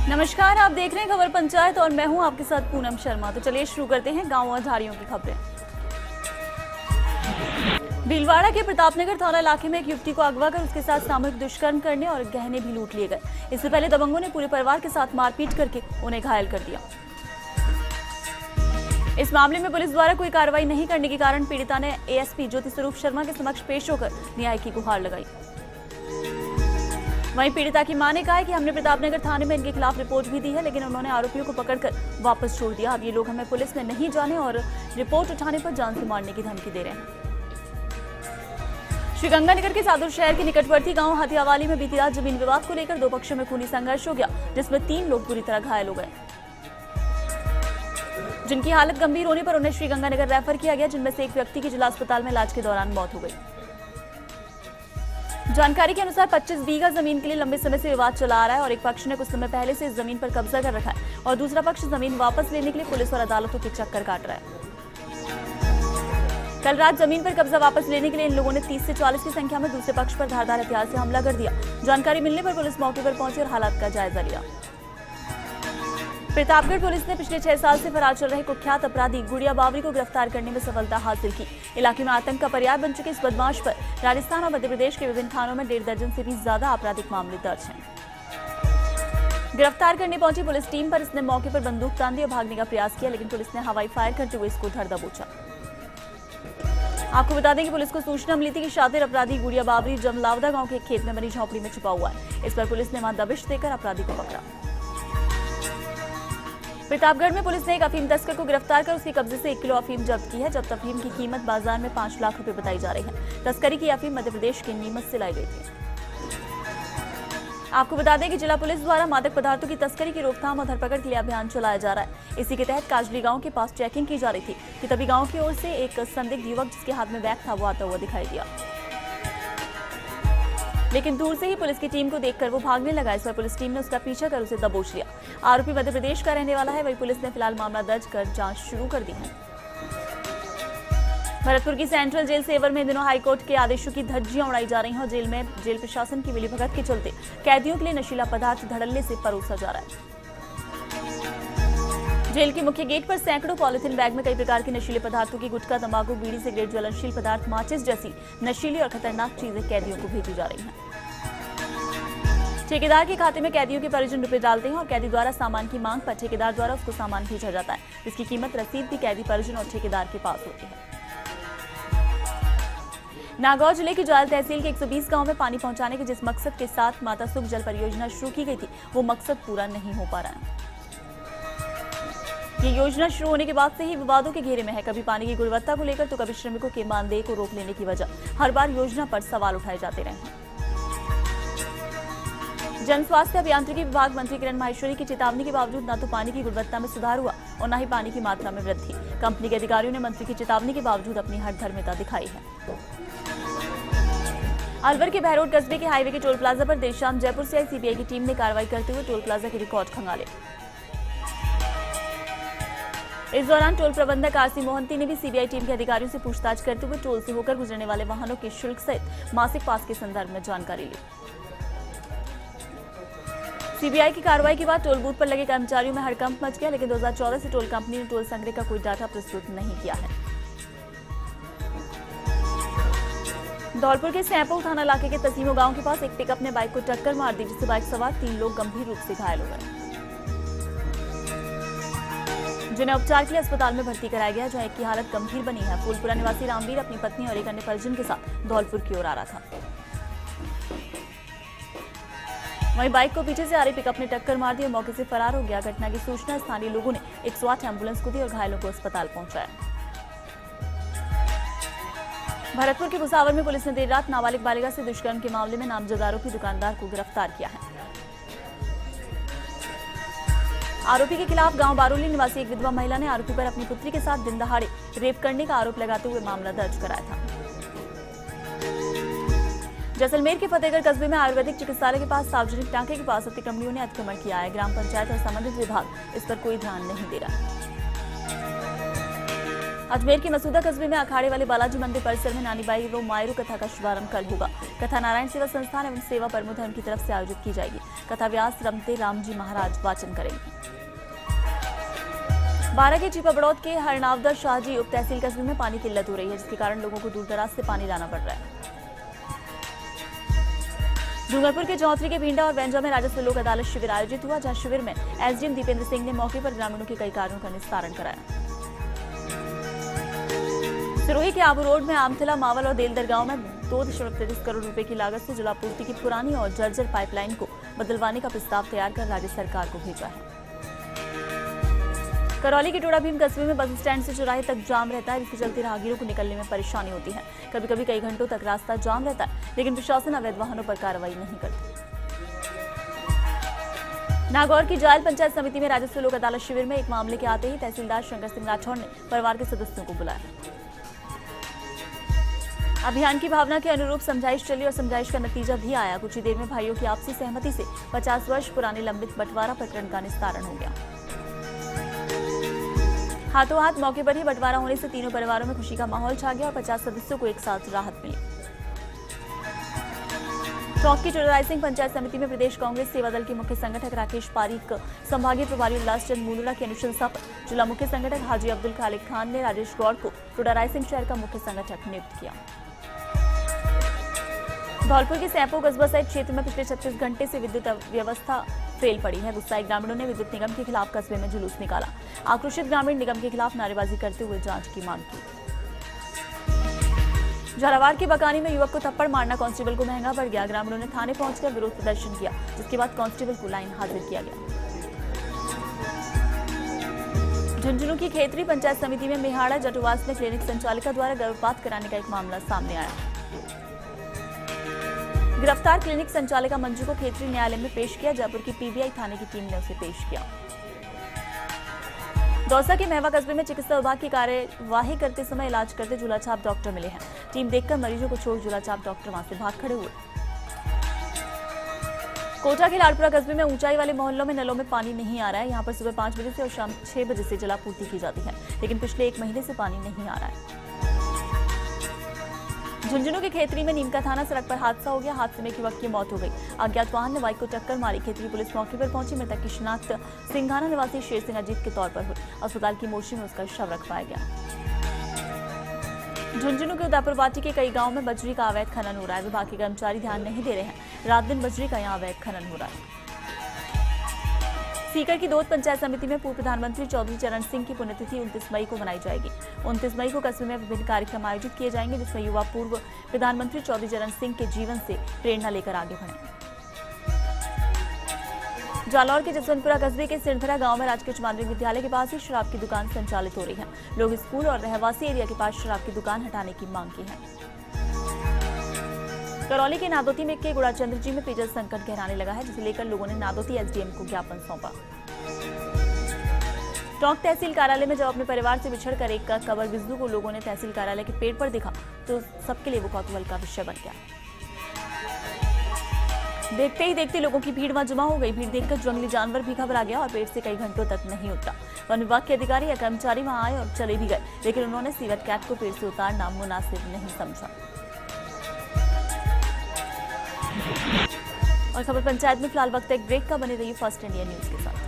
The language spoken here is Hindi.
नमस्कार, आप देख रहे हैं खबर पंचायत और मैं हूं आपके साथ पूनम शर्मा। तो चलिए शुरू करते हैं गांव और झाड़ियों की खबरें। भीलवाड़ा के प्रतापनगर थाना इलाके में एक युवती को अगवा कर उसके साथ सामूहिक दुष्कर्म करने और गहने भी लूट लिए गए। इससे पहले दबंगों ने पूरे परिवार के साथ मारपीट करके उन्हें घायल कर दिया। इस मामले में पुलिस द्वारा कोई कार्रवाई नहीं करने के कारण पीड़िता ने एएसपी ज्योति स्वरूप शर्मा के समक्ष पेश होकर न्याय की गुहार लगाई। वहीं पीड़िता की मां ने कहा है कि हमने प्रतापनगर थाने में इनके खिलाफ रिपोर्ट भी दी है, लेकिन उन्होंने आरोपियों को पकड़कर वापस छोड़ दिया। अब ये लोग हमें पुलिस में नहीं जाने और रिपोर्ट उठाने पर जान से मारने की धमकी दे रहे हैं। श्रीगंगानगर के सादुर शहर के निकटवर्ती गांव हथियावाली में बीती रात जमीन विवाद को लेकर दो पक्षों में खूनी संघर्ष हो गया, जिसमें 3 लोग बुरी तरह घायल हो गए, जिनकी हालत गंभीर होने पर उन्हें श्रीगंगानगर रेफर किया गया, जिनमें से एक व्यक्ति की जिला अस्पताल में इलाज के दौरान मौत हो गई। जानकारी के अनुसार 25 बीघा जमीन के लिए लंबे समय से विवाद चला आ रहा है और एक पक्ष ने कुछ समय पहले से इस जमीन पर कब्जा कर रखा है और दूसरा पक्ष जमीन वापस लेने के लिए पुलिस और अदालतों के चक्कर काट रहा है। कल रात जमीन पर कब्जा वापस लेने के लिए इन लोगों ने 30 से 40 की संख्या में दूसरे पक्ष पर धारदार हथियार से हमला कर दिया। जानकारी मिलने पर पुलिस मौके पर पहुंची और हालात का जायजा लिया। प्रतापगढ़ पुलिस ने पिछले 6 साल से फरार चल रहे कुख्यात अपराधी गुड़िया बावरी को गिरफ्तार करने में सफलता हासिल की। इलाके में आतंक का पर्याय बन चुके इस बदमाश पर राजस्थान और मध्य प्रदेश के विभिन्न थानों में 1.5 दर्जन से भी ज्यादा आपराधिक मामले दर्ज हैं। गिरफ्तार करने पहुंची पुलिस टीम पर इसने मौके पर बंदूक तान दी और भागने का प्रयास किया, लेकिन पुलिस ने हवाई फायर करते हुए इसको धर दबोचा। आपको बता दें कि पुलिस को सूचना मिली थी कि शातिर अपराधी गुड़िया बावरी जमलावदा गांव के एक खेत में बनी झोपड़ी में छुपा हुआ है। इस पर पुलिस ने वहां दबिश देकर अपराधी को पकड़ा। प्रतापगढ़ में पुलिस ने एक अफीम तस्कर को गिरफ्तार कर उसके कब्जे से 1 किलो अफीम जब्त की है। जब्त अफीम की कीमत बाजार में 5 लाख रुपए बताई जा रही है। तस्करी की अफीम मध्य प्रदेश के नीमच से लाई गई थी। आपको बता दें कि जिला पुलिस द्वारा मादक पदार्थों की तस्करी की रोकथाम और धरपकड़ के लिए अभियान चलाया जा रहा है। इसी के तहत काजली गांव के पास चेकिंग की जा रही थी कि तभी गांव की ओर से एक संदिग्ध युवक जिसके हाथ में बैग था वो आता हुआ दिखाई दिया, लेकिन दूर से ही पुलिस की टीम को देखकर वो भागने लगा। इस पर पुलिस टीम ने उसका पीछा कर उसे दबोच लिया। आरोपी मध्य प्रदेश का रहने वाला है। वही पुलिस ने फिलहाल मामला दर्ज कर जांच शुरू कर दी है। भरतपुर की सेंट्रल जेल सेवर में इन दिनों हाईकोर्ट के आदेशों की धज्जियां उड़ाई जा रही हैं और जेल में जेल प्रशासन की मिलीभगत के चलते कैदियों के लिए नशीला पदार्थ धड़ल्ले से परोसा जा रहा है। जेल के मुख्य गेट पर सैकड़ों पॉलिथीन बैग में कई प्रकार के नशीले पदार्थों की गुटखा, तंबाकू, बीड़ी, सिगरेट, ज्वलनशील पदार्थ, माचिस जैसी नशीली और खतरनाक चीजें कैदियों को भेजी जा रही हैं। ठेकेदार के खाते में कैदियों के परिजन रुपए डालते हैं और कैदी द्वारा सामान की मांग पर ठेकेदार द्वारा उसको सामान भेजा जाता है। इसकी कीमत रसीद भी कैदी परिजन और ठेकेदार के पास होती है। नागौर जिले की जायल तहसील के 120 गांव में पानी पहुंचाने के जिस मकसद के साथ माता सुख जल परियोजना शुरू की गई थी वो मकसद पूरा नहीं हो पा रहा है। ये योजना शुरू होने के बाद से ही विवादों के घेरे में है। कभी पानी की गुणवत्ता को लेकर तो कभी श्रमिकों के मानदेय को रोक लेने की वजह हर बार योजना पर सवाल उठाए जाते रहे हैं। जन स्वास्थ्य अभियांत्रिकी विभाग मंत्री किरण माहेश्वरी की चेतावनी के बावजूद न तो पानी की गुणवत्ता में सुधार हुआ और न ही पानी की मात्रा में वृद्धि। कंपनी के अधिकारियों ने मंत्री की चेतावनी के बावजूद अपनी हठधर्मिता दिखाई है। अलवर के बहरोड कस्बे के हाईवे के टोल प्लाजा पर देर शाम जयपुर से आई सीबीआई की टीम ने कार्रवाई करते हुए टोल प्लाजा के रिकॉर्ड खंगाले। इस दौरान टोल प्रबंधक आरसी मोहंती ने भी सीबीआई टीम के अधिकारियों से पूछताछ करते हुए टोल से होकर गुजरने वाले वाहनों के शुल्क सहित मासिक पास के संदर्भ में जानकारी ली। सीबीआई की कार्रवाई के बाद टोल बूथ पर लगे कर्मचारियों में हड़कंप मच गया, लेकिन 2014 से टोल कंपनी ने टोल संग्रह का कोई डाटा प्रस्तुत नहीं किया है। धौलपुर के सैंपो थाना इलाके के तसीमो गांव के पास एक पिकअप ने बाइक को टक्कर मार दी, जिससे बाइक सवार 3 लोग गंभीर रूप से घायल हो गए, जिन्हें उपचार के लिए अस्पताल में भर्ती कराया गया, जहां एक की हालत गंभीर बनी है। फूलपुरा निवासी रामवीर अपनी पत्नी और एक अन्य परिजन के साथ धौलपुर की ओर आ रहा था। वहीं बाइक को पीछे से आ रही पिकअप ने टक्कर मार दी और मौके से फरार हो गया। घटना की सूचना स्थानीय लोगों ने 108 एम्बुलेंस को दी और घायलों को अस्पताल पहुंचाया। भरतपुर के भुसावर में पुलिस ने देर रात नाबालिग बालिका से दुष्कर्म के मामले में नामजद आरोपी दुकानदार को गिरफ्तार किया है। आरोपी के खिलाफ गांव बारोली निवासी एक विधवा महिला ने आरोपी पर अपनी पुत्री के साथ दिन दहाड़े रेप करने का आरोप लगाते हुए मामला दर्ज कराया था। जैसलमेर के फतेहगढ़ कस्बे में आयुर्वेदिक चिकित्सालय के पास सार्वजनिक टांके के पास अतिक्रमणियों ने अतिक्रमण किया है। ग्राम पंचायत और संबंधित विभाग इस पर कोई ध्यान नहीं दे रहा। अजमेर के मसूदा कस्बे में अखाड़े वाले बालाजी मंदिर परिसर में नानीबाई रो मायरू कथा का शुभारंभ कल होगा। कथा नारायण सेवा संस्थान एवं सेवा परमो धर्म की तरफ से आयोजित की जाएगी। कथा व्यास रमते रामजी महाराज वाचन करेंगे। बारां के चीपा बड़ौद के हरनावदा शाहजी उप तहसील कस्बे में पानी की किल्लत हो रही है, जिसके कारण लोगों को दूर दराज से पानी लाना पड़ रहा है। डूंगरपुर के चौधरी के भींडा और वेंजा में राजस्व लोक अदालत शिविर आयोजित हुआ, जहां शिविर में एसडीएम दीपेंद्र सिंह ने मौके पर ग्रामीणों के कई कार्यों का निस्तारण कराया। सिरोही के आबू रोड में आमथिला, मावल और देलदर गांव में 2.33 करोड़ रुपए की लागत से जलापूर्ति की पुरानी और जर्जर पाइपलाइन को बदलवाने का प्रस्ताव तैयार कर राज्य सरकार को भेजा है। करौली के टोड़ा भीम कस्बे में बस स्टैंड से चौराहे तक जाम रहता है, जिसके चलते राहगीरों को निकलने में परेशानी होती है। कभी कभी कई घंटों तक रास्ता जाम रहता है, लेकिन प्रशासन अवैध वाहनों पर कार्रवाई नहीं करती। नागौर की जायल पंचायत समिति में राजस्व लोक अदालत शिविर में एक मामले के आते ही तहसीलदार शंकर सिंह राठौड़ ने परिवार के सदस्यों को बुलाया। अभियान की भावना के अनुरूप समझाइश चली और समझाइश का नतीजा भी आया। कुछ ही देर में भाइयों की आपसी सहमति से 50 वर्ष पुराने लंबित बंटवारा प्रकरण का निस्तारण हो गया। हाथों हाथ मौके पर ही बंटवारा होने से तीनों परिवारों में खुशी का माहौल छा गया और 50 सदस्यों को एक साथ राहत मिली। टोंक की चौराइसिंग पंचायत समिति में प्रदेश कांग्रेस सेवा दल के मुख्य संगठक राकेश पारीक, संभागीय प्रभारी उल्लास चंद मूलड़ा की अनुशंसा पर जिला मुख्य संगठक हाजी अब्दुल खालिक खान ने राजेश गौड़ को चौराइसिंग शहर का मुख्य संगठक नियुक्त किया। धौलपुर के सैंपो कस्बा सहित क्षेत्र में पिछले 36 घंटे से विद्युत व्यवस्था फेल पड़ी है। गुस्साए ग्रामीणों ने विद्युत निगम के खिलाफ कस्बे में जुलूस निकाला। आक्रोशित ग्रामीण निगम के खिलाफ नारेबाजी करते हुए जांच की मांग की। झालावाड़ के बकानी में युवक को थप्पड़ मारना कांस्टेबल को महंगा पड़ गया। ग्रामीणों ने थाने पहुंचकर विरोध प्रदर्शन किया, जिसके बाद कांस्टेबल को लाइन हाजिर किया गया। झुंझुनू की खेतरी पंचायत समिति में मेहाड़ा जटुवास में क्लिनिक संचालिका द्वारा गर्भपात कराने का एक मामला सामने आया। गिरफ्तार क्लिनिक संचालिका मंजू को खेतरी न्यायालय में पेश किया। जयपुर की पीबीआई थाने की टीम ने उसे पेश किया। दौसा के महवा कस्बे में चिकित्सा विभाग की कार्यवाही करते समय इलाज करते झूलाछाप डॉक्टर मिले हैं। टीम देखकर मरीजों को छोड़ झूलाछाप डॉक्टर वहां से भाग खड़े हुए। कोटा के लालपुरा कस्बे में ऊंचाई वाले मोहल्लों में नलों में पानी नहीं आ रहा है। यहां पर सुबह 5 बजे से और शाम 6 बजे से जलापूर्ति की जाती है, लेकिन पिछले 1 महीने से पानी नहीं आ रहा है। झुंझुनू के खेतरी में नीमका थाना सड़क पर हादसा हो गया। हादसे में एक युवक की मौत हो गई। अज्ञात वाहन ने बाइक को टक्कर मारी। खेतरी पुलिस मौके पर पहुंची। मृतक की शिनाख्त सिंघाना निवासी शेर सिंह अजीत के तौर पर हुई। अस्पताल की मोर्चरी में उसका शव रखवाया गया। झुंझुनू के उदयपुर वाटी के कई गांवों में बजरी का अवैध खनन हो रहा है। विभाग के कर्मचारी ध्यान नहीं दे रहे हैं। रात दिन बजरी का यहाँ अवैध खनन हो रहा है। सीकर की दोद पंचायत समिति में पूर्व प्रधानमंत्री चौधरी चरण सिंह की पुण्यतिथि 29 मई को मनाई जाएगी। 29 मई को कस्बे में विभिन्न कार्यक्रम आयोजित किए जाएंगे, जिसमें युवा पूर्व प्रधानमंत्री चौधरी चरण सिंह के जीवन से प्रेरणा लेकर आगे बढ़े। जालौर के जसवंतपुरा कस्बे के सिरधरा गांव में राजकीय उच्च माध्यमिक विद्यालय के पास ही शराब की दुकान संचालित हो रही है। लोग स्कूल और रहवासी एरिया के पास शराब की दुकान हटाने की मांग की है। करौली के नादोती में के गुड़ाचंद्र जी में पेयजल संकट गहराने लगा है, जिसे लेकर लोगों ने नादोती एसडीएम को ज्ञापन सौंपा। टोंक तहसील कार्यालय में जब अपने परिवार से बिछड़कर एक कबर बिजलू को लोगों ने तहसील कार्यालय के पेड़ पर देखा, तो सबके लिए वो कौतूहल का विषय बन गया। देखते ही देखते लोगों की भीड़ वहां जमा हो गई। भीड़ देखकर जंगली जानवर भी घबरा गया और पेड़ से कई घंटों तक नहीं उतरा। वन विभाग के अधिकारी या कर्मचारी वहां आए और चले भी गए, लेकिन उन्होंने सीवट कैट को पेड़ से उतारना मुनासिब नहीं समझा। और खबर पंचायत में फिलहाल वक्त एक ब्रेक का। बने रहिए फर्स्ट इंडिया न्यूज के साथ।